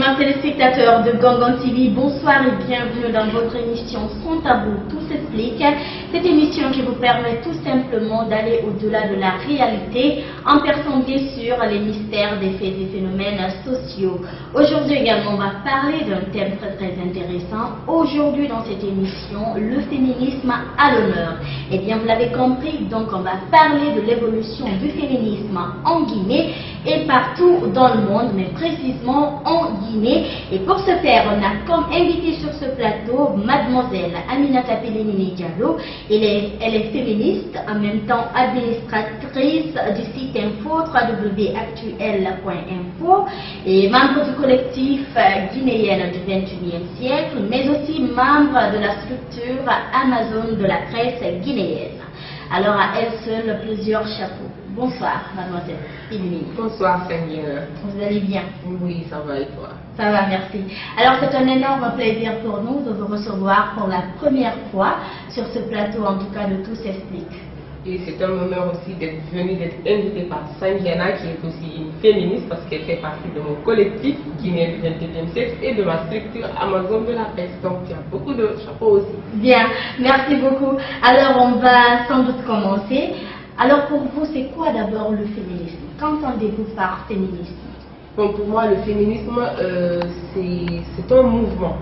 Chers téléspectateurs de Gangan TV, bonsoir et bienvenue dans votre émission Sans Tabou, tout s'explique. Cette émission qui vous permet tout simplement d'aller au-delà de la réalité en perçant bien sûr les mystères des faits et phénomènes sociaux. Aujourd'hui également, on va parler d'un thème très intéressant. Aujourd'hui dans cette émission, le féminisme à l'honneur. Eh bien, vous l'avez compris, donc on va parler de l'évolution du féminisme en Guinée et partout dans le monde, mais précisément en Guinée. Et pour ce faire, on a comme invité sur ce plateau mademoiselle Aminata Pelenini Diallo. Elle est féministe, en même temps administratrice du site info www.actuel.info et membre du collectif guinéen du 21e siècle, mais aussi membre de la structure Amazon de la presse guinéenne. Alors à elle seule, plusieurs chapeaux. Bonsoir, mademoiselle Pelenini. Bonsoir, Seigneur. Vous allez bien? Oui, ça va et toi? Ça va, merci. Alors, c'est un énorme plaisir pour nous de vous recevoir pour la première fois sur ce plateau, en tout cas de Tout s'explique. Et c'est un honneur aussi d'être venue, d'être invitée par Sandiana, qui est aussi une féministe, parce qu'elle fait partie de mon collectif guinéen du 21e siècle et de ma structure Amazon de la presse. Donc, il y a beaucoup de chapeaux aussi. Bien, merci beaucoup. Alors, on va sans doute commencer. Alors, pour vous, c'est quoi d'abord le féminisme? Qu'entendez-vous par féminisme? Donc, pour moi, le féminisme, c'est un mouvement.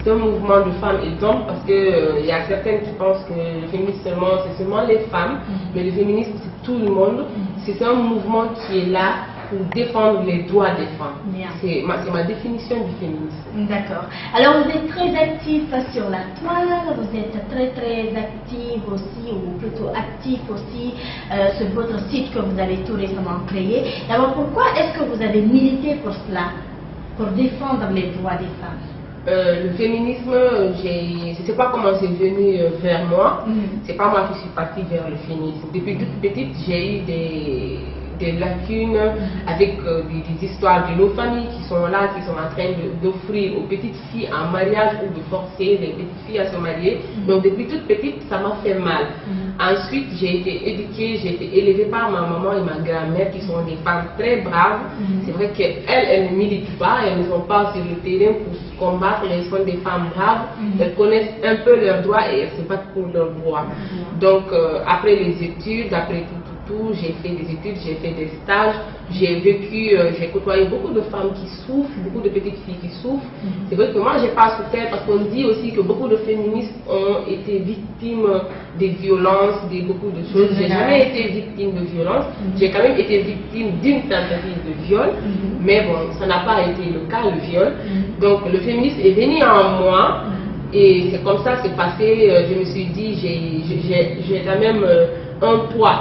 C'est un mouvement de femmes et d'hommes, parce qu'il y a certaines qui pensent que le féminisme c'est seulement les femmes, mais le féminisme c'est tout le monde. C'est un mouvement qui est là pour défendre les droits des femmes. C'est ma définition du féminisme. D'accord. Alors vous êtes très actif sur la toile, vous êtes très actif aussi, ou plutôt actif aussi sur votre site que vous avez tout récemment créé. Alors pourquoi est-ce que vous avez milité pour cela, pour défendre les droits des femmes? Le féminisme, je ne sais pas comment c'est venu vers moi. C'est pas moi qui suis partie vers le féminisme. Depuis toute petite, j'ai eu des lacunes avec des histoires de nos familles qui sont là, qui sont en train d'offrir aux petites filles un mariage ou de forcer les petites filles à se marier. Donc depuis toute petite, ça m'a fait mal. Ensuite, j'ai été éduquée, j'ai été élevée par ma maman et ma grand-mère qui sont des femmes très braves. C'est vrai qu'elles ne militent pas, elles ne sont pas sur le terrain pour combattre, elles sont des femmes braves. Elles connaissent un peu leurs droits et elles se battent pour leurs droits. Donc après les études, après tout, j'ai fait des études, j'ai fait des stages, j'ai vécu, j'ai côtoyé beaucoup de femmes qui souffrent, beaucoup de petites filles qui souffrent. C'est vrai que moi j'ai pas souffert parce qu'on dit aussi que beaucoup de féministes ont été victimes des violences, de beaucoup de choses. J'ai jamais été victime de violence, j'ai quand même été victime d'une tentative de viol, mais bon, ça n'a pas été le cas, le viol. Donc le féminisme est venu en moi et c'est comme ça que c'est passé. Je me suis dit, j'ai quand même un poids,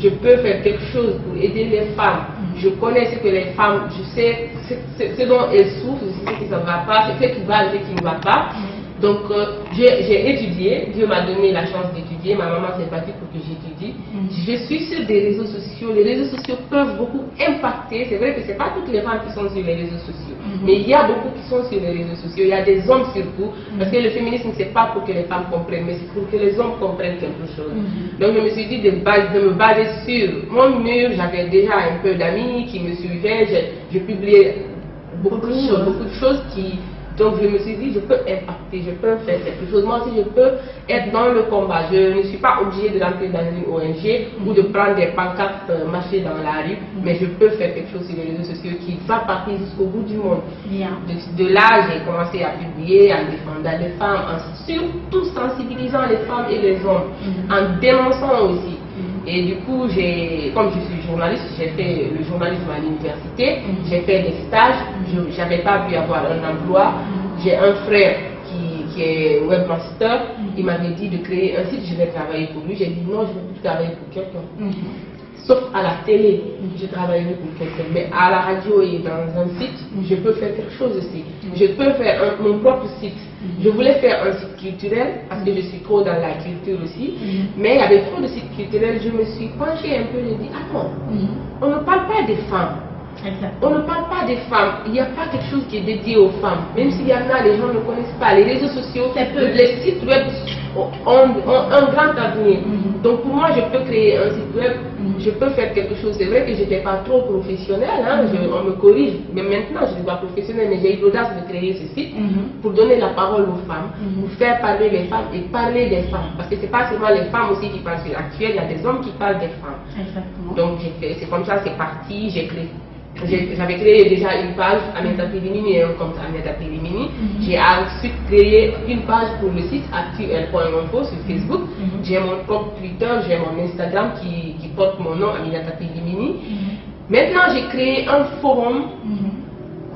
je peux faire quelque chose pour aider les femmes. Je connais ce que les femmes, je sais ce dont elles souffrent, je sais ce qui ne va pas, ce qui va et ce qui ne va pas. Donc j'ai étudié, Dieu m'a donné la chance d'étudier, ma maman s'est battue pour que j'étudie. Je suis sur des réseaux sociaux, les réseaux sociaux peuvent beaucoup impacter, c'est vrai que ce n'est pas toutes les femmes qui sont sur les réseaux sociaux, mais il y a beaucoup qui sont sur les réseaux sociaux, il y a des hommes surtout, parce que le féminisme ce n'est pas pour que les femmes comprennent, mais c'est pour que les hommes comprennent quelque chose. Donc je me suis dit de me baser sur mon mur, j'avais déjà un peu d'amis qui me suivaient, je publiais beaucoup de choses qui... Donc je me suis dit, je peux impacter, je peux faire quelque chose. Moi aussi, je peux être dans le combat. Je ne suis pas obligée de rentrer dans une ONG ou de prendre des pancartes, marcher dans la rue, mais je peux faire quelque chose sur les réseaux sociaux qui va partir jusqu'au bout du monde. De là, j'ai commencé à publier en défendant les femmes, en surtout sensibilisant les femmes et les hommes, en dénonçant aussi. Et du coup, comme je suis journaliste, j'ai fait le journalisme à l'université, j'ai fait des stages, je n'avais pas pu avoir un emploi. J'ai un frère qui est webmaster, il m'avait dit de créer un site, je vais travailler pour lui. J'ai dit non, je ne vais plus travailler pour quelqu'un. Sauf à la télé, je travaillerai pour quelqu'un, mais à la radio et dans un site, je peux faire quelque chose aussi. Je peux faire mon propre site. Je voulais faire un site culturel, parce que je suis trop dans la culture aussi, mais il y avait trop de sites culturels, je me suis penchée un peu, j'ai dit, attends, on ne parle pas des femmes. On ne parle pas des femmes, il n'y a pas quelque chose qui est dédié aux femmes, même s'il y en a, les gens ne connaissent pas. Les réseaux sociaux, les sites web ont un grand avenir. Donc pour moi, je peux créer un site web, je peux faire quelque chose. C'est vrai que je n'étais pas trop professionnelle, hein, on me corrige, mais maintenant je ne suis pas professionnelle, mais j'ai eu l'audace de créer ce site pour donner la parole aux femmes, pour faire parler les femmes et parler des femmes. Parce que ce n'est pas seulement les femmes aussi qui parlent sur l'actuel, il y a des hommes qui parlent des femmes. Exactement. Donc c'est comme ça, c'est parti, j'avais créé déjà une page Aminata Pilimini et un compte Aminata Pilimini. J'ai ensuite créé une page pour le site actuel.info sur Facebook. J'ai mon compte Twitter, j'ai mon Instagram qui porte mon nom Aminata Pilimini. Maintenant j'ai créé un forum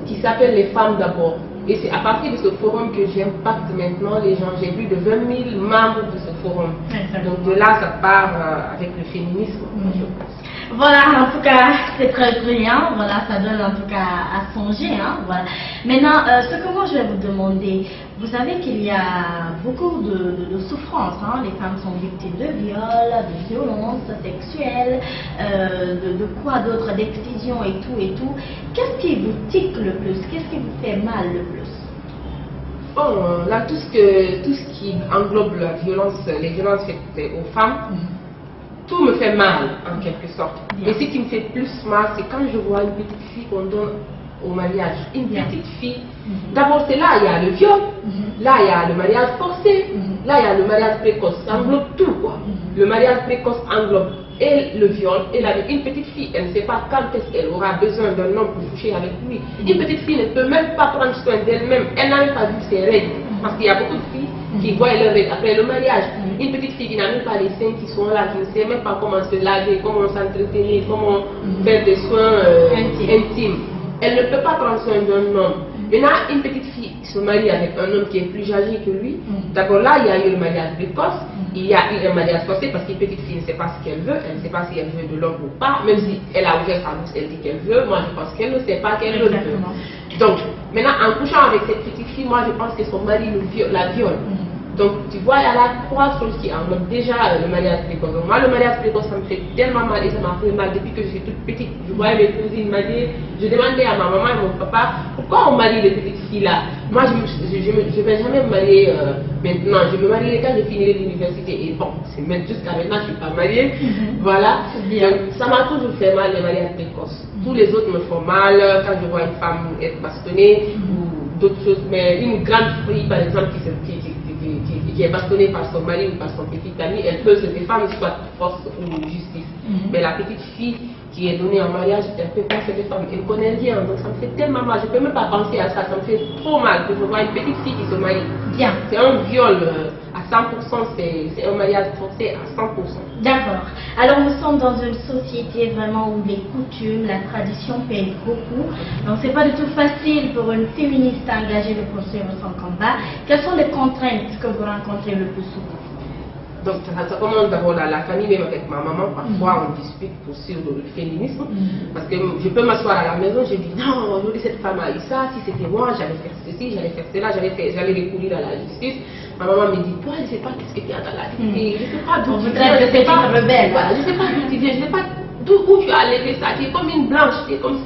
qui s'appelle Les Femmes d'abord. Et c'est à partir de ce forum que j'impacte maintenant les gens. J'ai plus de 20 000 membres de ce forum. Donc de là, ça part avec le féminisme, je pense. Voilà, en tout cas, c'est très brillant. Voilà, ça donne en tout cas à songer. Hein, voilà. Maintenant, ce que moi je vais vous demander, vous savez qu'il y a beaucoup de souffrances. Hein. Les femmes sont victimes de viols, de violences sexuelles, de quoi d'autre, d'excision et tout. Qu'est-ce qui vous tique le plus? Qu'est-ce qui vous fait mal le plus? Bon, là, tout ce qui englobe la violence, les violences faites aux femmes, tout me fait mal, en quelque sorte. Mais ce qui me fait plus mal, c'est quand je vois une petite fille qu'on donne au mariage. Une petite fille. D'abord, c'est là, il y a le viol. Là, il y a le mariage forcé. Là, il y a le mariage précoce. Ça englobe tout, quoi. Le mariage précoce englobe et le viol et la vie. Une petite fille, elle ne sait pas quand est-ce qu'elle aura besoin d'un homme pour coucher avec lui. Une petite fille ne peut même pas prendre soin d'elle-même. Elle n'a même pas vu ses règles. Parce qu'il y a beaucoup de filles qui voient leurs règles après le mariage. Une petite fille qui n'a même pas les seins qui sont là, qui ne sait même pas comment se laver, comment s'entretenir, comment faire des soins intimes. Elle ne peut pas prendre soin d'un homme. Maintenant, une petite fille se marie avec un homme qui est plus âgé que lui. D'abord là, il y a eu le mariage précoce, il y a eu un mariage forcé parce qu'une petite fille ne sait pas ce qu'elle veut, elle ne sait pas si elle veut de l'homme ou pas, même si elle a ouvert sa bouche, elle dit qu'elle veut, moi je pense qu'elle ne sait pas qu'elle veut. Donc, maintenant, en couchant avec cette petite fille, moi je pense que son mari la viole. Donc, tu vois, il y a là trois choses qui englobent déjà le mariage précoce. Donc, moi, le mariage précoce, ça me fait tellement mal et ça m'a fait mal depuis que je suis toute petite. Je voyais mes cousines mariées. Je demandais à ma maman et mon papa pourquoi on marie les petites filles là. Moi, je ne vais jamais me marier maintenant. Je me marierai quand je finirai l'université. Et bon, c'est même jusqu'à maintenant, je ne suis pas mariée. Voilà. Donc, ça m'a toujours fait mal le mariage précoce. Tous les autres me font mal quand je vois une femme être bastonnée ou d'autres choses. Mais une grande fille, par exemple, qui est bastonnée par son mari ou par son petit ami, elle peut se défendre soit force ou justice. Mais la petite fille qui est donnée en mariage, elle ne peut pas se défendre, elle ne connaît rien, donc ça me fait tellement mal, je ne peux même pas penser à ça, ça me fait trop mal que je vois une petite fille qui se marie. C'est un viol à 100%, c'est un mariage forcé à 100%. D'accord. Alors nous sommes dans une société vraiment où les coutumes, la tradition pèsent beaucoup. Donc c'est pas du tout facile pour une féministe engagée de poursuivre son combat. Quelles sont les contraintes que vous rencontrez le plus souvent? Donc ça commence d'abord dans la famille, même avec ma maman, parfois on dispute sur le féminisme, parce que je peux m'asseoir à la maison, je dis non, aujourd'hui cette femme a eu ça, si c'était moi, j'allais faire ceci, j'allais faire cela, j'allais recourir à la justice. Ma maman me dit, toi je ne sais pas qu'est-ce que tu as dans la vie, je ne sais pas d'où tu viens, je ne sais pas rebelle, je ne sais pas d'où tu viens, je ne sais pas d'où tu as levé ça, tu es comme une blanche, tu es comme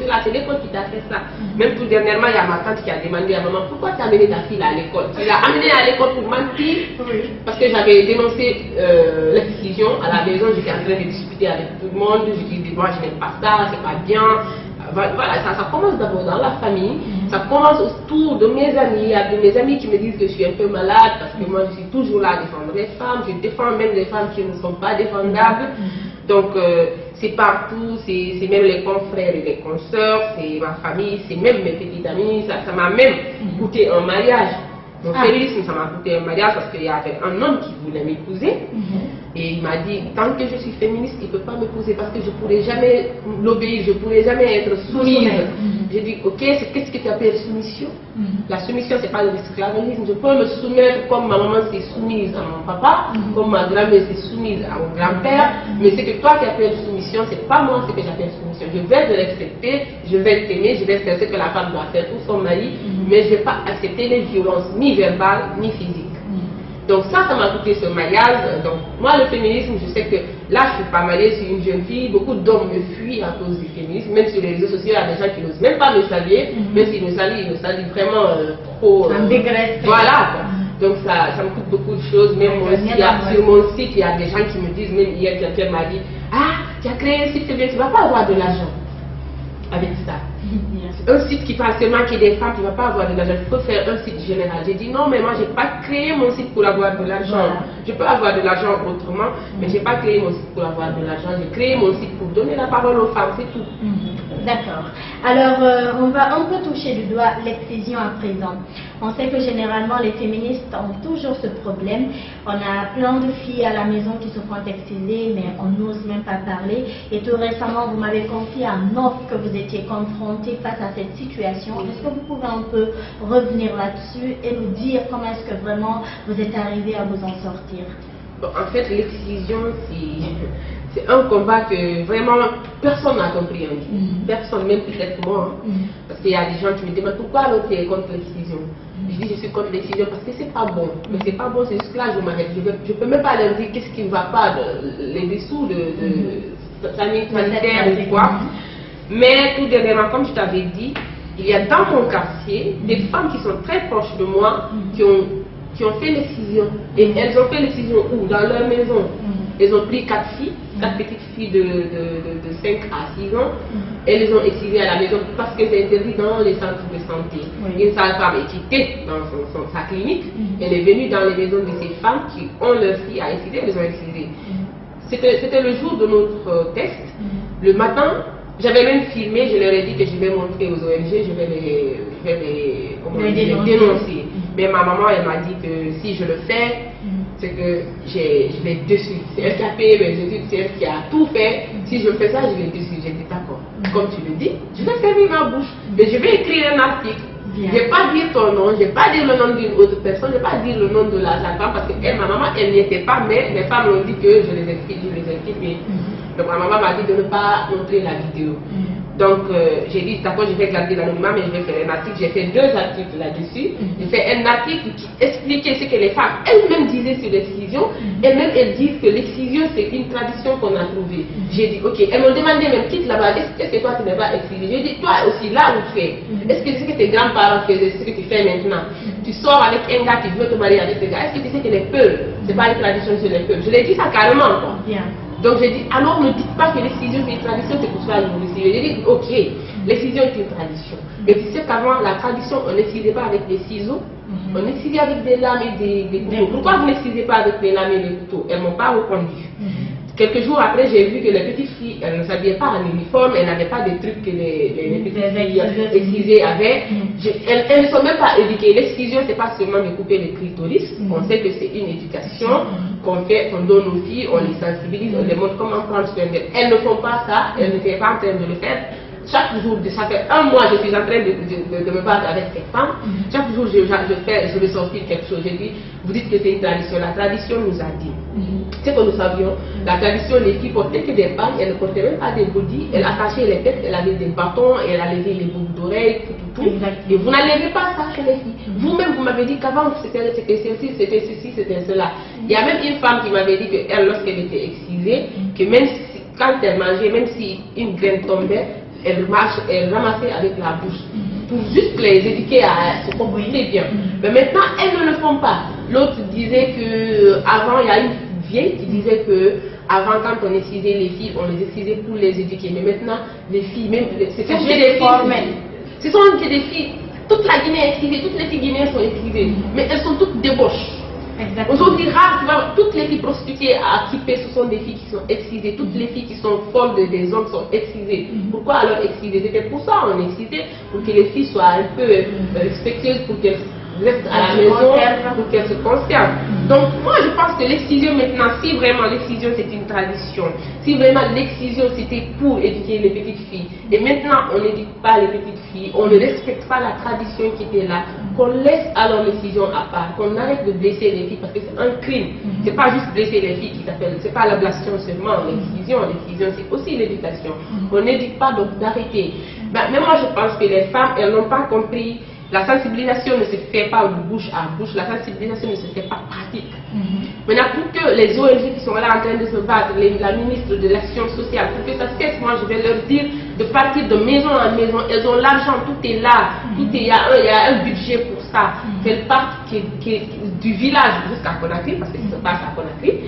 cela, c'est l'école qui t'a fait ça. Même tout dernièrement, il y a ma tante qui a demandé à maman, pourquoi tu as amené ta fille à l'école? Tu l'as amenée à l'école pour mentir, parce que j'avais dénoncé l'excision à la maison, j'étais en train de discuter avec tout le monde, je disais, moi je n'aime pas ça, c'est pas bien. Voilà, ça commence d'abord dans la famille, ça commence autour de mes amis. Il y a de mes amis qui me disent que je suis un peu malade parce que moi je suis toujours là à défendre les femmes, je défends même les femmes qui ne sont pas défendables. Donc c'est partout, c'est même les confrères et les consoeurs, c'est ma famille, c'est même mes petites amies, ça m'a même coûté un mariage. Mon féminisme, ça m'a coûté un mariage parce qu'il y avait un homme qui voulait m'épouser. Et il m'a dit, tant que je suis féministe, il ne peut pas m'épouser parce que je ne pourrai jamais l'obéir, je ne pourrai jamais être soumise. J'ai dit, ok, qu'est-ce que tu appelles soumission? La soumission, ce n'est pas de l'esclavagisme. Je peux me soumettre comme ma maman s'est soumise à mon papa, comme ma grand-mère s'est soumise à mon grand-père. Mais ce que toi tu appelles soumission, ce n'est pas moi ce que j'appelle soumission. Je vais te respecter, je vais t'aimer, je vais faire ce que la femme doit faire pour son mari, mais je ne vais pas accepter les violences ni verbales ni physiques. Donc ça m'a coûté ce mariage. Donc moi le féminisme, je sais que là je ne suis pas mariée, je suis une jeune fille, beaucoup d'hommes me fuient à cause du féminisme, même sur les réseaux sociaux, il y a des gens qui n'osent même pas me saluer, même s'ils me saluent, ils me saluent vraiment trop... Ça me dégraisse. Voilà. Donc ça me coûte beaucoup de choses. Même moi aussi, sur mon site, il y a des gens qui me disent, même hier quelqu'un m'a dit, ah, tu as créé un site, tu ne vas pas avoir de l'argent avec ça. Un site qui parle seulement qu'il y a des femmes, tu ne vas pas avoir de l'argent. Il faut faire un site général. J'ai dit non, mais moi, je n'ai pas créé mon site pour avoir de l'argent. Voilà. Je peux avoir de l'argent autrement, mais je n'ai pas créé mon site pour avoir de l'argent. J'ai créé mon site pour donner la parole aux femmes, c'est tout. D'accord. Alors, on va un peu toucher du doigt l'excision à présent. On sait que généralement, les féministes ont toujours ce problème. On a plein de filles à la maison qui se font exciser, mais on n'ose même pas parler. Et tout récemment, vous m'avez confié à Nord que vous étiez confronté face à cette situation. Est-ce que vous pouvez un peu revenir là-dessus et nous dire comment est-ce que vraiment vous êtes arrivé à vous en sortir? Bon, en fait, l'excision, c'est un combat que vraiment personne n'a compris. Personne, même peut-être moi. Parce qu'il y a des gens qui me demandent pourquoi tu es contre l'excision. Je dis je suis contre l'excision parce que c'est pas bon. Mais c'est pas bon, c'est juste que là je m'arrête. Je peux même pas leur dire qu'est-ce qui ne va pas, les dessous de sanitaire ou quoi. Mais tout dernièrement, comme je t'avais dit, il y a dans mon quartier des femmes qui sont très proches de moi qui ont fait l'excision. Et elles ont fait l'excision où? Dans leur maison. Elles ont pris 4 filles, 4 petites filles de 5 à 6 ans, et les ont excisées à la maison parce que c'est interdit dans les centres de santé. Une sale femme est quittée dans sa clinique, elle est venue dans les maisons de ces femmes qui ont leurs filles à exciser, elles les ont excisées. C'était le jour de notre test. Le matin, j'avais même filmé, je leur ai dit que je vais montrer aux ONG, je vais les dénoncer. Mais ma maman, elle m'a dit que si je le fais, c'est que je vais dessus. C'est elle qui a payé mes études, c'est elle qui a tout fait. Si je fais ça, je vais dessus. J'ai dit d'accord. Comme tu le dis, je vais fermer ma bouche. Mais je vais écrire un article. Je ne vais pas dire ton nom, je ne vais pas dire le nom d'une autre personne, je ne vais pas dire le nom de la femme parce que ma maman, elle n'y était pas, mais mes femmes l'ont dit que je les ai filmées. Donc ma maman m'a dit de ne pas montrer la vidéo. Donc j'ai dit d'accord, je vais garder l'anonymat, mais je vais faire un article. J'ai fait 2 articles là-dessus. J'ai fait un article qui expliquait ce que les femmes elles-mêmes disaient sur l'excision. Elles-mêmes elles disent que l'excision c'est une tradition qu'on a trouvée. J'ai dit ok, elles m'ont demandé même quitte là-bas, est-ce que toi tu n'es pas excisée? J'ai dit toi aussi là où tu es, est-ce que ce que tes grands-parents faisaient, ce que tu fais maintenant? Tu sors avec un gars qui veut te marier avec ce gars, est-ce que tu sais que les peuples, c'est pas une tradition sur les peuples? Je l'ai dit ça carrément quoi. Donc j'ai dit, alors ne dites pas que l'excision c'est une tradition, c'est pour ça que vous l'excisez. J'ai dit, ok, l'excision est une tradition. Mais tu sais qu'avant, la tradition, on n'excisait pas avec des ciseaux, on excisait avec des lames et des couteaux. Pourquoi vous n'excisez pas avec des lames et des couteaux? Elles ne m'ont pas répondu. Quelques jours après, j'ai vu que les petites filles, elles ne s'habillaient pas en uniforme, elles n'avaient pas des trucs que les petites filles excisées avaient. Elles ne sont même pas éduquées. L'excision, ce n'est pas seulement de couper le clitoris. On sait que c'est une éducation qu'on fait, qu'on donne aux filles, on les sensibilise, on les montre comment prendre soin d'elles. Elles ne font pas ça, elles ne sont pas en train de le faire. Chaque jour, ça fait 1 mois, je suis en train de me battre avec ces femmes. Chaque jour, je vais sortir quelque chose. Je dis, vous dites que c'est une tradition. La tradition nous a dit. C'est que nous savions, la tradition, les filles portaient que des bagnes, elles ne portaient même pas des body, elles attachaient les têtes, elles avaient des bâtons, elles avaient les boucles d'oreilles, tout. Et vous n'allez pas ça chez les filles. Vous-même, vous m'avez dit qu'avant, c'était ceci, c'était ceci, c'était cela. Il y a même une femme qui m'avait dit qu'elle, lorsqu'elle était excisée, que même si, quand elle mangeait, même si une graine tombait, elle ramassait avec la bouche pour juste les éduquer à se comporter bien. Mais maintenant, elles ne le font pas. L'autre disait que avant, il y a une vieille qui disait que avant, quand on excisait les filles, on les excisait pour les éduquer. Mais maintenant, les filles, même c'est des filles formelles. Ce sont des filles. Toute la Guinée est excisée, toutes les filles guinéennes sont excisées, mais elles sont toutes débauches. Aujourd'hui, rare, tu vois, toutes les filles prostituées à Kipé, ce sont des filles qui sont excisées. Toutes les filles qui sont folles des hommes sont excisées. Pourquoi alors excisées? C'était pour ça on excisait, pour que les filles soient un peu respectueuses, pour qu'elles restent à la maison, pour qu'elles se conservent. Donc moi je pense que l'excision maintenant, si vraiment l'excision c'est une tradition, si vraiment l'excision c'était pour éduquer les petites filles, et maintenant on n'éduque pas les petites filles, on ne respecte pas la tradition qui était là, qu'on laisse alors l'excision à part, qu'on arrête de blesser les filles parce que c'est un crime. C'est pas juste blesser les filles qui s'appelle, c'est pas l'ablation seulement, l'excision c'est aussi l'éducation. On n'éduque pas, donc d'arrêter. Mais moi je pense que les femmes, elles n'ont pas compris. La sensibilisation ne se fait pas de bouche à bouche, la sensibilisation ne se fait pas pratique. Maintenant, pour que les ONG qui sont là en train de se battre, la ministre de l'Action sociale, pour que ça cesse, moi je vais leur dire de partir de maison en maison. Elles ont l'argent, tout est là, il y a un budget pour ça. ça, qu'elle parte du village jusqu'à Conakry, parce que ça se passe à Conakry,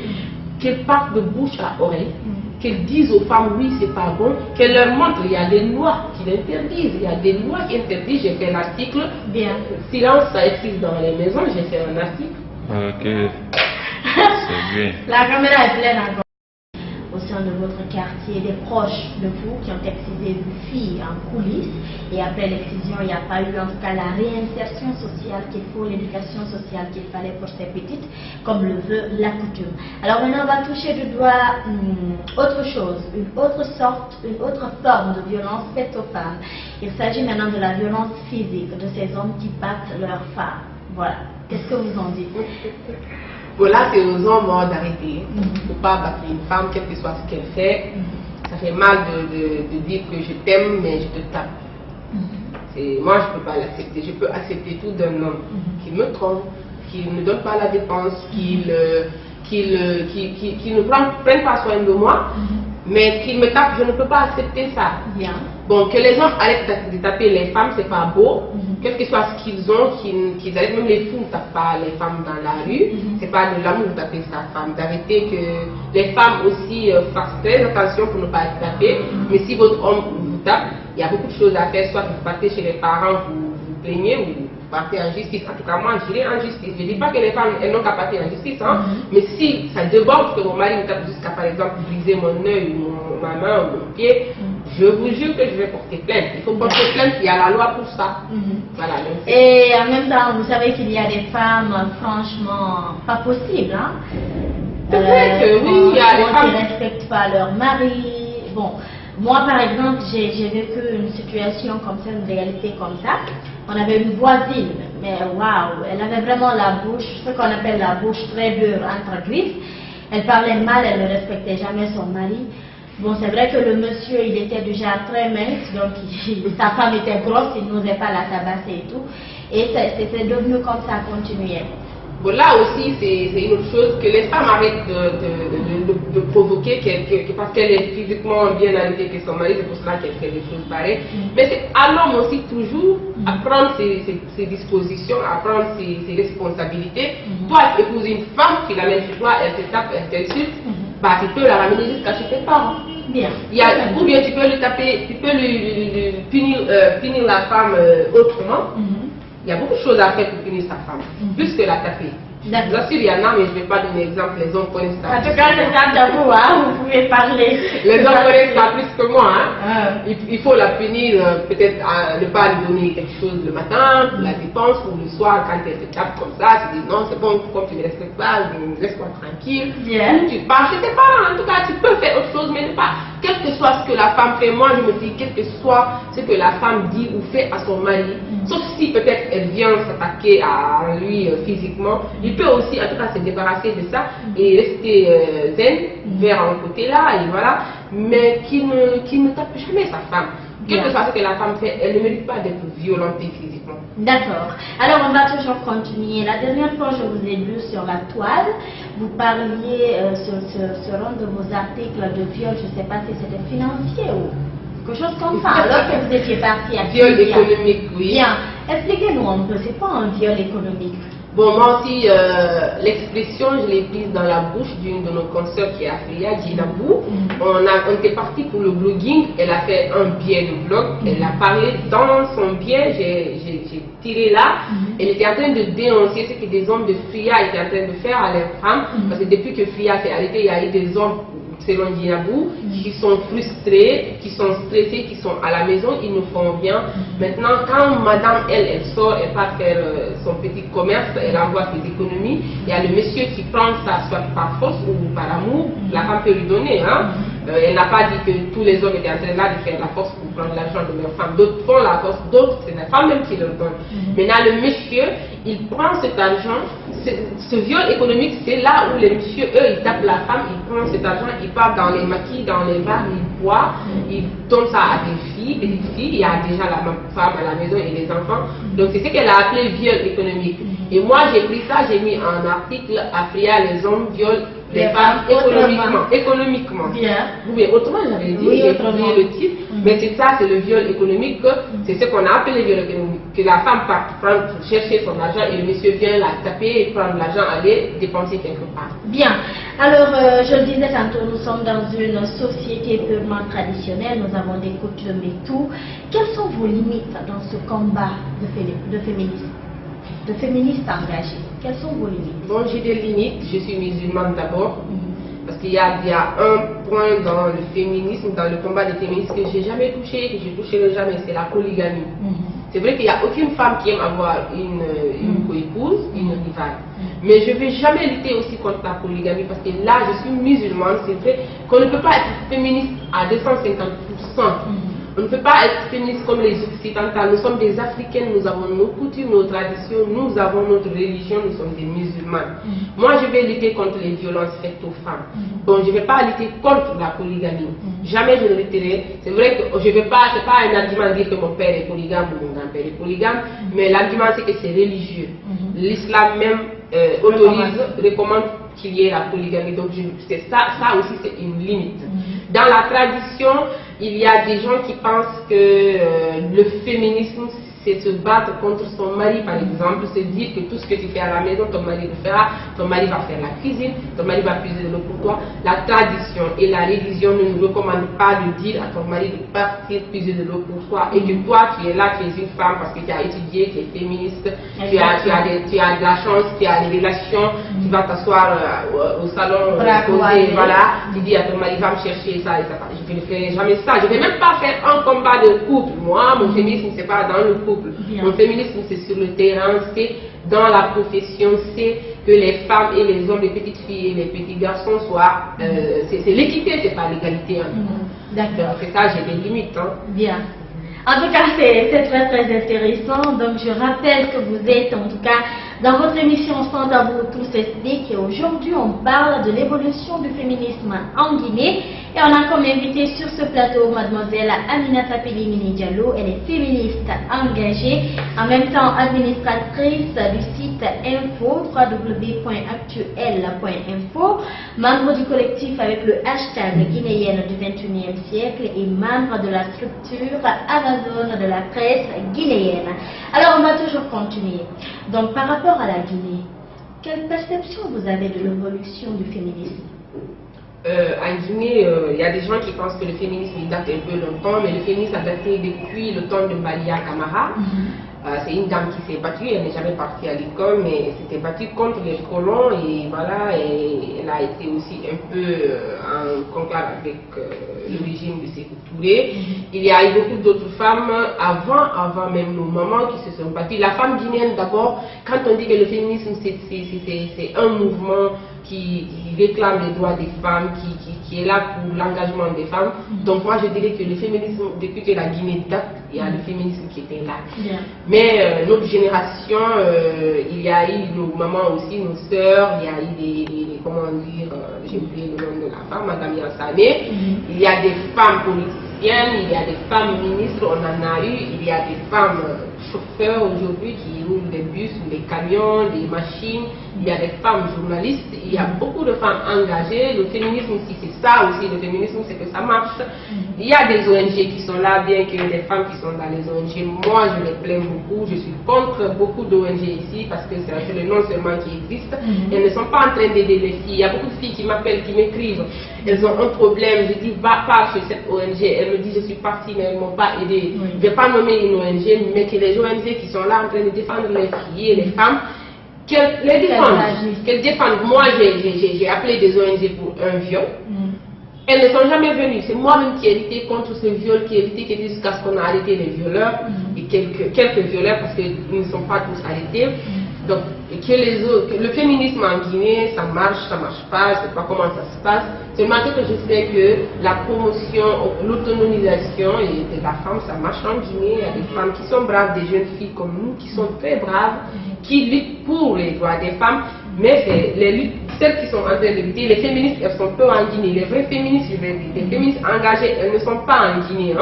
qu'elle parte de bouche à oreille, qu'elle dise aux femmes oui c'est pas bon, qu'elle leur montre il y a des lois qui l'interdisent, il y a des lois qui interdisent. J'ai fait l'article, silence ça existe dans les maisons, j'ai fait un article. Ok, c'est bien. La caméra est pleine encore. Au sein de votre quartier, des proches de vous qui ont excisé une fille en coulisses et après l'excision, il n'y a pas eu en tout cas la réinsertion sociale qu'il faut, l'éducation sociale qu'il fallait pour ces petites, comme le veut la coutume. Alors maintenant, on va toucher du doigt autre chose, une autre forme de violence faite aux femmes. Il s'agit maintenant de la violence physique, de ces hommes qui battent leurs femmes. Voilà. Qu'est-ce que vous en dites? Bon, là, c'est aux hommes d'arrêter. Il ne faut pas battre une femme, quel que soit ce qu'elle fait. Ça fait mal de dire que je t'aime, mais je te tape. Moi, je ne peux pas l'accepter. Je peux accepter tout d'un homme qui me trompe, qui ne donne pas la dépense, qui ne prenne pas soin de moi, mais qu'il me tape. Je ne peux pas accepter ça. Bien. Bon, que les hommes arrêtent de taper les femmes, c'est pas beau. Quel que soit ce qu'ils ont, qu'ils arrêtent, même les fous ne tapent pas les femmes dans la rue. C'est pas de l'amour de taper sa femme. D'arrêter que les femmes aussi fassent très attention pour ne pas être tapées. Mais si votre homme vous tape, il y a beaucoup de choses à faire. Soit vous partez chez les parents, vous plaignez, ou vous partez en justice. En tout cas, moi, j'irai en justice. Je ne dis pas que les femmes, elles n'ont qu'à partir en justice. Hein. Mais si ça déborde, que mon mari me tape jusqu'à, par exemple, briser mon œil, ma main ou mon pied, je vous jure que je vais porter plainte. Il faut porter plainte, il y a la loi pour ça. Voilà, et en même temps, vous savez qu'il y a des femmes, franchement, pas possible. Hein? Oui, il y a des femmes qui ne respectent pas leur mari. Bon, moi par exemple, j'ai vécu une situation comme ça, une réalité comme ça. On avait une voisine, mais waouh, elle avait vraiment la bouche, ce qu'on appelle la bouche très dure entre griffes. Elle parlait mal, elle ne respectait jamais son mari. Bon, c'est vrai que le monsieur, il était déjà très mince, donc sa femme était grosse, il n'osait pas la tabasser et tout. Et c'est devenu comme ça, continuait. Bon, là aussi, c'est une autre chose, que les femmes arrêtent de provoquer parce qu'elle est physiquement bien habillée que son mari, c'est pour cela qu'elle fait des choses pareilles. Mais c'est à l'homme aussi toujours à prendre ses dispositions, à prendre ses responsabilités. Toi, épouser une femme qui l'amène chez toi, elle te tape, elle t'insulte, bah, tu peux la ramener jusqu'à chez tes parents. Bien. Ou bien tu peux lui taper, tu peux lui punir la femme autrement. Il y a beaucoup de choses à faire pour punir sa femme, plus que la taper. Bien sûr, il y en a, mais je ne vais pas donner exemple, les hommes connaissent ça. En tout cas, c'est ça de vous, hein, vous pouvez parler. Les hommes connaissent ça plus que moi. Hein. Il faut la punir, peut-être ne pas lui donner quelque chose le matin, pour la dépense, ou le soir, quand elle te tape comme ça, tu dis non, c'est bon, comme tu ne me respectes pas, laisse-moi tranquille. Ou tu pars chez tes parents, en tout cas, tu peux faire autre chose, mais ne pas. Quel que soit ce que la femme fait, moi je me dis, quel que soit ce que la femme dit ou fait à son mari, sauf si peut-être elle vient s'attaquer à lui physiquement, il peut aussi en tout cas se débarrasser de ça et rester zen vers un côté là, et voilà, mais qui ne tape jamais sa femme. Quel que soit ce que la femme fait, elle ne mérite pas d'être violentée physiquement. D'accord. Alors on va toujours continuer. La dernière fois, je vous ai lu sur la toile, vous parliez sur un de vos articles de viol, je ne sais pas si c'était financier ou quelque chose comme ça, alors que vous étiez parti à viol économique, oui. Bien. Expliquez-nous un peu, c'est quoi un viol économique? Bon, moi aussi, l'expression, je l'ai prise dans la bouche d'une de nos consoeurs qui est Afria, Djinabou. On était parti pour le blogging, elle a fait un billet de blog, elle a parlé dans son billet, j'ai tiré là, elle était en train de dénoncer ce que des hommes de Fria étaient en train de faire à leurs femmes, parce que depuis que Fria s'est arrêtée, il y a eu des hommes, selon Djinabou, qui sont frustrés, qui sont stressés, qui sont à la maison, ils ne font rien. Maintenant, quand madame, elle sort, elle part faire son petit commerce, elle envoie ses économies, il y a le monsieur qui prend ça, soit par force ou par amour, la femme peut lui donner. Hein. Elle n'a pas dit que tous les hommes étaient en train là de faire la force pour prendre l'argent de leur femme. D'autres font la force, d'autres, c'est la femme même qui leur donne. Maintenant, le monsieur, il prend cet argent, ce viol économique, c'est là où les messieurs, eux, ils tapent la femme, ils prennent cet argent, ils partent dans les maquis, dans les bars, ils boivent, ils donnent ça à des filles, petites filles, il y a déjà la femme à la maison et les enfants. Donc c'est ce qu'elle a appelé viol économique. Et moi j'ai pris ça, j'ai mis en article Afria, les hommes violent les femmes économiquement. Bien. Oui, autrement j'avais dit, Oui, j'ai autrement. oublié le titre, mais c'est ça, c'est le viol économique, c'est ce qu'on a appelé le viol économique, que la femme part chercher son argent et le monsieur vient la taper et prendre l'argent, aller dépenser quelque part. Bien. Alors, je le disais tantôt, nous sommes dans une société purement traditionnelle, nous avons des coutumes et tout. Quelles sont vos limites dans ce combat de féminisme, de féministes engagés? Quelles sont vos limites? Bon, j'ai des limites, je suis musulmane d'abord, parce qu'il y a un point dans le féminisme, dans le combat des féministes que j'ai jamais touché, que je ne toucherai jamais, c'est la polygamie. C'est vrai qu'il n'y a aucune femme qui aime avoir une coépouse, une rivale. Mais je ne vais jamais lutter aussi contre la polygamie parce que là, je suis musulmane. C'est vrai qu'on ne peut pas être féministe à 250%. On ne peut pas être féministe comme les occidentales. Nous sommes des Africaines, nous avons nos coutumes, nos traditions, nous avons notre religion, nous sommes des musulmanes. Moi, je vais lutter contre les violences faites aux femmes. Bon, je ne vais pas lutter contre la polygamie. Jamais je ne lutterai. C'est vrai que je ne vais pas, c'est pas un argument de dire que mon père est polygame ou mon grand-père est polygame, mais l'argument c'est que c'est religieux. L'islam même recommande qu'il y ait la polygamie. Donc, ça aussi c'est une limite. Dans la tradition, il y a des gens qui pensent que le féminisme, c'est se battre contre son mari, par exemple, se dire que tout ce que tu fais à la maison, ton mari le fera, ton mari va faire la cuisine, ton mari va puiser de l'eau pour toi. La tradition et la religion ne nous recommandent pas de dire à ton mari de partir puiser de l'eau pour toi et que toi, tu es là, tu es une femme parce que tu as étudié, tu es féministe, tu as de la chance, tu as des relations, tu vas t'asseoir au salon, voilà, tu dis à ton mari, va me chercher ça et ça. Je ne ferai jamais ça. Je ne vais même pas faire un combat de couple. Moi, mon féminisme, c'est pas dans le couple. Mon féminisme, c'est sur le terrain, c'est dans la profession, c'est que les femmes et les hommes, les petites filles et les petits garçons soient... c'est l'équité, c'est pas l'égalité. D'accord. C'est ça, j'ai des limites. Bien. En tout cas, c'est très très intéressant. Donc, je rappelle que vous êtes en tout cas dans votre émission Sans Tabou Tout s'explique. Et aujourd'hui, on parle de l'évolution du féminisme en Guinée. Et on a comme invité sur ce plateau mademoiselle Aminata Pelimini Diallo. Elle est féministe engagée, en même temps administratrice du site info www.actuel.info, membre du collectif avec le hashtag guinéenne du 21e siècle et membre de la structure Amazon de la presse guinéenne. Alors on va toujours continuer. Donc par rapport à la Guinée, quelle perception vous avez de l'évolution du féminisme? En Guinée, il y a des gens qui pensent que le féminisme date un peu longtemps, mais le féminisme a daté depuis le temps de Malia Camara. C'est une dame qui s'est battue, elle n'est jamais partie à l'école, mais elle s'était battue contre les colons et voilà, et elle a été aussi un peu en conclave avec le régime de Sékou Touré. Il y a eu beaucoup d'autres femmes avant même nos mamans qui se sont battues. La femme guinéenne d'abord, quand on dit que le féminisme c'est un mouvement qui réclame les droits des femmes, qui est là pour l'engagement des femmes. Donc moi je dirais que le féminisme, depuis que la Guinée date, il y a le féminisme qui était là. Mais notre génération, il y a eu nos mamans aussi, nos sœurs, il y a eu des comment dire, j'ai oublié le nom de la femme, Madame Yansane, il y a des femmes politiciennes, il y a des femmes ministres, on en a eu, il y a des femmes chauffeurs aujourd'hui qui roulent des bus, des camions, des machines, il y a des femmes journalistes, il y a beaucoup de femmes engagées. Le féminisme aussi, c'est ça aussi, le féminisme c'est que ça marche. Il y a des ONG qui sont là, bien qu'il y ait des femmes qui sont dans les ONG. Moi je les plains beaucoup, je suis contre beaucoup d'ONG ici parce que c'est le nom seulement qui existe. Elles ne sont pas en train d'aider les filles. Il y a beaucoup de filles qui m'appellent, qui m'écrivent, elles ont un problème, je dis va pas sur cette ONG, elles me disent je suis partie mais elles ne m'ont pas aidé. Je ne vais pas nommer une ONG, mais que les ONG qui sont là en train de défendre les filles et les femmes, qu'elles les défendent. Moi j'ai appelé des ONG pour un viol. Elles ne sont jamais venues. C'est moi-même qui ai lutté contre ce viol, qui ai lutté jusqu'à ce qu'on a arrêté les violeurs et quelques violeurs parce qu'ils ne sont pas tous arrêtés. Donc, que le féminisme en Guinée, ça marche pas, je ne sais pas comment ça se passe. Seulement que je sais que la promotion, l'autonomisation de la femme, ça marche en Guinée. Il y a des femmes qui sont braves, des jeunes filles comme nous, qui sont très braves, qui luttent pour les droits des femmes. Mais les luttes, celles qui sont en train de lutter, les féministes, elles sont peu en Guinée. Les vraies féministes, je vais dire, les féministes engagées, elles ne sont pas en Guinée.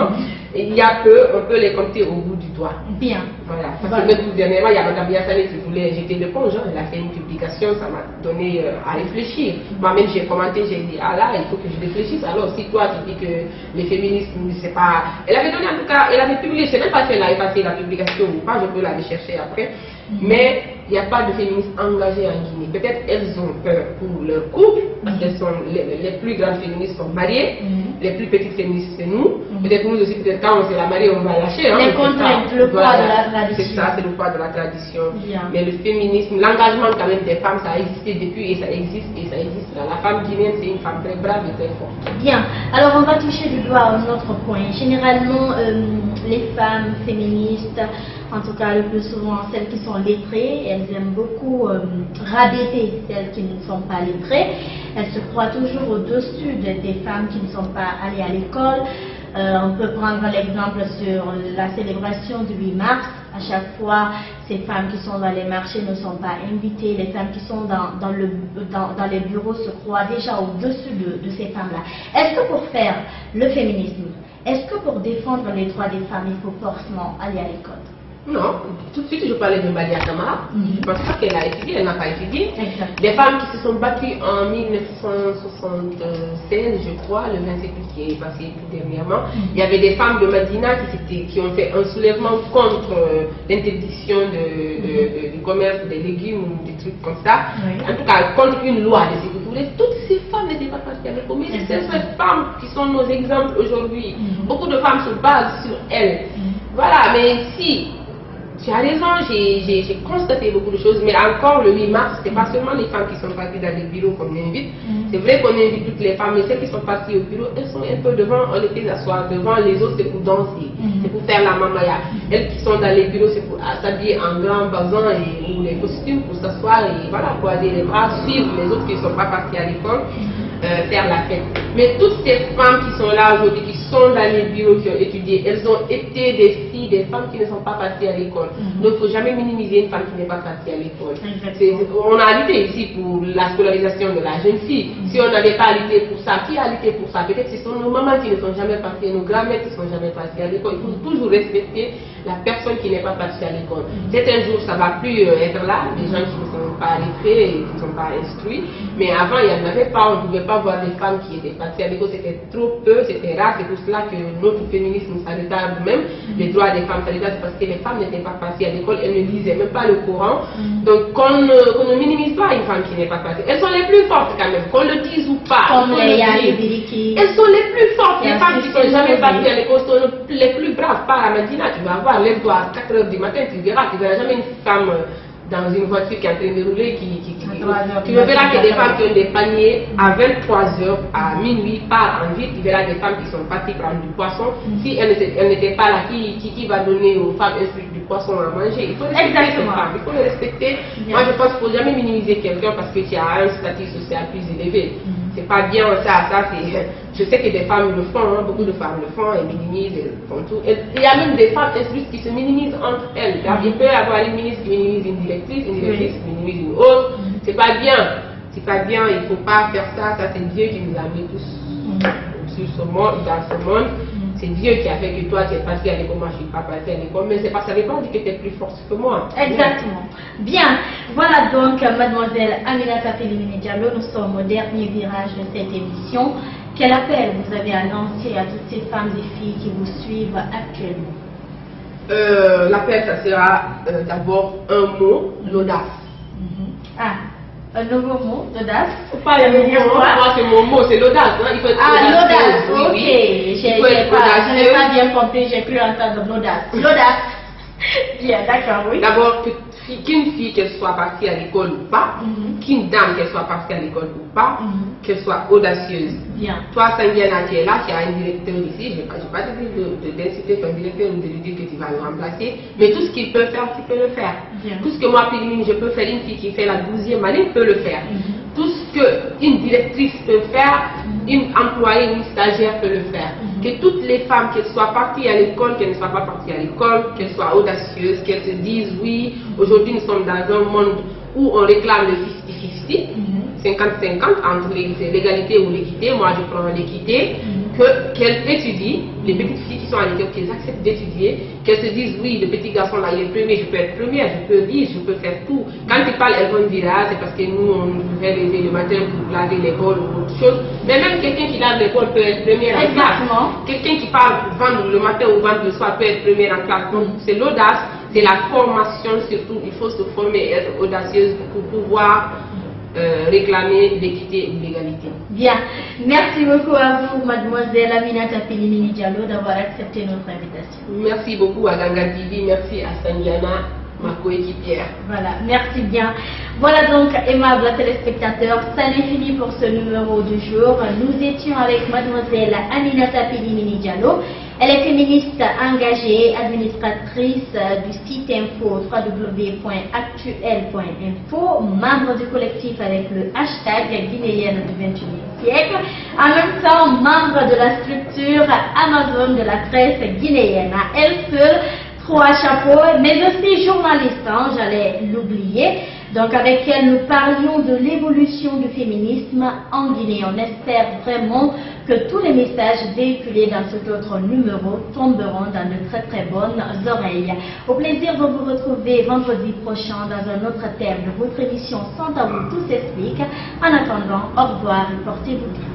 il y a peu, on peut les compter au bout du doigt. Bien. Voilà. Parce que même tout dernièrement, il y a Mme Yassane qui voulait jeter l'éponge. Elle a fait une publication, ça m'a donné à réfléchir. Moi-même, j'ai commenté, j'ai dit, ah là, il faut que je réfléchisse. Alors, si toi, tu dis que les féministes, c'est pas. Elle avait donné, en tout cas, elle avait publié, je ne sais même pas si elle a effacé la publication ou pas, je peux la rechercher après. Mais il n'y a pas de féministes engagées en Guinée. Peut-être elles ont peur pour leur couple, parce qu'elles sont les plus grandes féministes sont mariées, les plus petites féministes c'est nous. Peut-être nous aussi, peut-être quand on s'est marié, on va lâcher. Hein, les contraintes, le poids de la tradition. C'est ça, c'est le poids de la tradition. Bien. Mais le féminisme, l'engagement quand même des femmes, ça a existé depuis et ça existe là. La femme guinéenne, c'est une femme très brave et très forte. Bien. Alors on va toucher du doigt un autre point. Généralement, les femmes féministes, en tout cas le plus souvent celles qui sont lettrées, elles aiment beaucoup rabaisser celles qui ne sont pas lettrées. Elles se croient toujours au-dessus des femmes qui ne sont pas allées à l'école. On peut prendre l'exemple sur la célébration du 8 mars. À chaque fois, ces femmes qui sont dans les marchés ne sont pas invitées. Les femmes qui sont dans les bureaux se croient déjà au-dessus de ces femmes-là. Est-ce que pour faire le féminisme, est-ce que pour défendre les droits des femmes, il faut forcément aller à l'école? Non, tout de suite je parlais de Malia Kamara. Je pense pas qu'elle a étudié, elle n'a pas étudié. Exactement. Les femmes qui se sont battues en 1976, je crois, le 27 août qui est passé tout dernièrement, il y avait des femmes de Medina qui ont fait un soulèvement contre l'interdiction du commerce des légumes ou des trucs comme ça. Oui. En tout cas, contre une loi de sécurité. Toutes ces femmes n'étaient pas parties à l'école. Mais c'est ces femmes qui sont nos exemples aujourd'hui. Beaucoup de femmes se basent sur elles. Voilà, mais si. Tu as raison, j'ai constaté beaucoup de choses, mais encore le 8 mars, c'est pas seulement les femmes qui sont parties dans les bureaux qu'on invite. C'est vrai qu'on invite toutes les femmes, mais celles qui sont parties au bureau, elles sont un peu devant, on les fait s'asseoir devant, les autres c'est pour danser, c'est pour faire la mamaya. Elles qui sont dans les bureaux, c'est pour s'habiller en grand bazin ou les costumes pour s'asseoir et voilà, croiser les bras, suivre les autres qui ne sont pas partis à l'école. Faire la fête. Mais toutes ces femmes qui sont là aujourd'hui, qui sont dans les bureaux, qui ont étudié, elles ont été des filles, des femmes qui ne sont pas parties à l'école. Donc il ne faut jamais minimiser une femme qui n'est pas partie à l'école. On a lutté ici pour la scolarisation de la jeune fille. Si on n'avait pas lutté pour ça, qui a lutté pour ça? Peut-être que ce sont nos mamans qui ne sont jamais parties, nos grand-mères qui ne sont jamais parties à l'école. Il faut toujours respecter la personne qui n'est pas partie à l'école. Certains jours, ça ne va plus être là, des gens qui ne sont pas lettrés et qui ne sont pas instruits. Mais avant, il n'y en avait pas, on ne pouvait pas voir des femmes qui étaient parties à l'école, c'était trop peu, c'était rare. C'est pour cela que notre féminisme s'arrêta même, les droits des femmes s'arrêta, parce que les femmes n'étaient pas parties à l'école, elles ne lisaient même pas le Coran. Donc qu'on ne minimise pas une femme qui n'est pas partie. Elles sont les plus fortes quand même, qu'on le dise ou pas. Comme les Yali. Elles sont les plus fortes, les femmes qui ne sont jamais parties à l'école sont les plus braves. Pas à Medina, tu vas voir, lève-toi à 4 h du matin, tu verras jamais une femme dans une voiture qui est en train de rouler, tu ne verras que des femmes qui ont des paniers à 23 h, à minuit, pas en ville, tu verras des femmes qui sont parties prendre du poisson. Si elles n'étaient pas là, qui va donner aux femmes du poisson à manger? Il faut respecter ces femmes, il faut les respecter. Moi je pense qu'il ne faut jamais minimiser quelqu'un parce que tu as un statut social plus élevé. C'est pas bien ça c'est. Je sais que des femmes le font, hein, beaucoup de femmes le font, elles minimisent, elles font tout. Il y a même des femmes instruites qui se minimisent entre elles. Il peut y avoir une ministre qui minimise une directrice qui minimise une autre. C'est pas bien, c'est pas bien, il faut pas faire ça. Ça c'est Dieu qui nous a mis tous sur ce monde, dans ce monde. C'est Dieu qui a fait que toi tu es parti à l'école, moi je ne suis pas partie à l'école, mais ça ne veut pas dire que tu es plus forte que moi. Exactement. Bien, voilà donc mademoiselle Aminata Félimine Diallo, nous sommes au dernier virage de cette émission. Quel appel vous avez à lancer à toutes ces femmes et filles qui vous suivent actuellement? L'appel, ça sera d'abord un mot, l'audace. Un nouveau mot, l'audace. Pas le nouveau mot, moi c'est mon mot, c'est l'audace. Hein? Il faut être l'audace, ok. Oui. Je n'ai pas bien compris, j'ai cru entendre l'audace. L'audace. Bien, d'accord, oui. D'abord, qu'une fille, qu'elle soit partie à l'école ou pas, qu'une dame, qu'elle soit partie à l'école ou pas, qu'elle soit audacieuse. Bien. Toi, Sandiana, qui est là, qui a un directeur ici, je ne vais pas te dire d'inciter ton directeur ou de lui dire que tu vas le remplacer, mais tout ce qu'il peut faire, tu peux le faire. Bien. Tout ce que moi, Pélimine, je peux faire, une fille qui fait la 12e année peut le faire. Tout ce qu'une directrice peut faire, une employée, une stagiaire peut le faire. Que toutes les femmes, qu'elles soient parties à l'école, qu'elles ne soient pas parties à l'école, qu'elles soient audacieuses, qu'elles se disent oui, aujourd'hui nous sommes dans un monde où on réclame le 50-50, 50-50 entre l'égalité ou l'équité. Moi je prends l'équité. qu'elles étudient, les petites filles qui sont à l'école, qu'elles acceptent d'étudier, qu'elles se disent oui, le petit garçon là, il est premier, je peux être première, je peux lire, je peux faire tout. Quand ils parlent, elles vont dire ah, c'est parce que nous, on devait lever le matin pour laver l'école ou autre chose. Mais même quelqu'un qui lave l'école peut être première en classe. Quelqu'un qui parle vendre le matin ou vendre le soir peut être première en classe. Donc c'est l'audace, c'est la formation surtout. Il faut se former et être audacieuse pour pouvoir réclamer l'équité et l'égalité. Bien, merci beaucoup à vous, mademoiselle Aminata Pelimini Diallo, d'avoir accepté notre invitation. Merci beaucoup à Ganga TV, merci à Sandiana, ma coéquipière. Voilà, merci bien. Voilà donc, aimables téléspectateurs, ça n'est fini pour ce numéro du jour. Nous étions avec mademoiselle Aminata Pelimini Diallo. Elle est féministe engagée, administratrice du site info www.actuel.info, membre du collectif avec le hashtag guinéenne du 21e siècle, en même temps membre de la structure Amazon de la presse guinéenne. À elle seule, 3 chapeaux, mais aussi journaliste, hein, j'allais l'oublier. Donc avec elle, nous parlions de l'évolution du féminisme en Guinée. On espère vraiment que tous les messages véhiculés dans cet autre numéro tomberont dans de très très bonnes oreilles. Au plaisir de vous retrouver vendredi prochain dans un autre thème de votre émission Sans Tabou, tout s'explique. En attendant, au revoir et portez-vous bien.